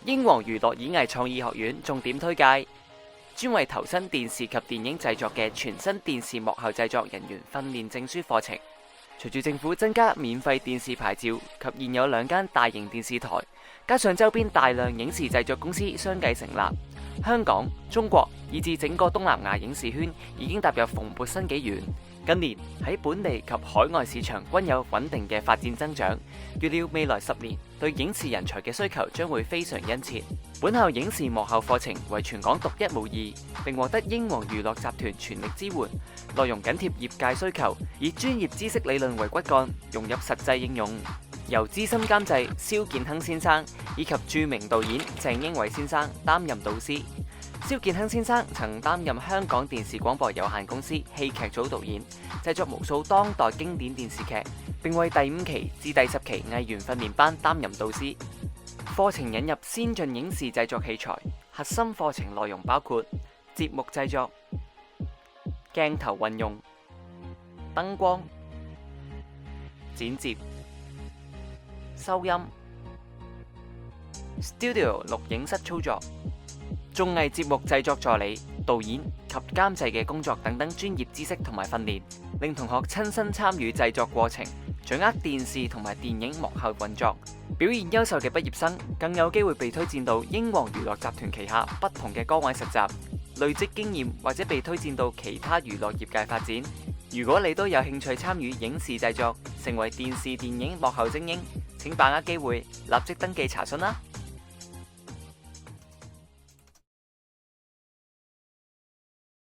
英皇娛樂演藝創意學院重點推介，專為投身電視及電影製作嘅全新電視幕後製作人員訓練證書課程。隨住政府增加免費電視牌照及現有2間大型電視台，加上周邊大量影視製作公司相繼成立，香港、中國以至整個東南亞影視圈已經踏入蓬勃新紀元。近年喺本地及海外市場均有穩定嘅發展增長，預料未來10年對影視人才嘅需求將會非常殷切。本校影視幕後課程為全港獨一無二，並獲得英皇娛樂集團全力支援，內容緊貼業界需求，以專業知識理論為骨幹，融入實際應用。由資深監製蕭建亨先生以及著名導演鄭英偉先生擔任導師。蕭建亨先生曾擔任香港電視廣播有限公司戲劇組導演，製作無數當代經典電視劇，並為第5期至第10期藝員訓練班擔任導師。課程引入先進影視製作器材，核心課程內容包括節目製作、鏡頭運用、燈光、剪接、收音、Studio 錄影室操作、綜藝節目製作助理、導演及監製嘅工作等等專業知識同埋訓練，令同學親身參與製作過程，掌握電視同埋電影幕後運作。表現優秀嘅畢業生更有機會被推薦到英皇娛樂集團旗下不同嘅崗位實習，累積經驗或者被推薦到其他娛樂業界發展。如果你都有興趣參與影視製作，成為電視電影幕後精英，請把握機會，立即登記查詢啦！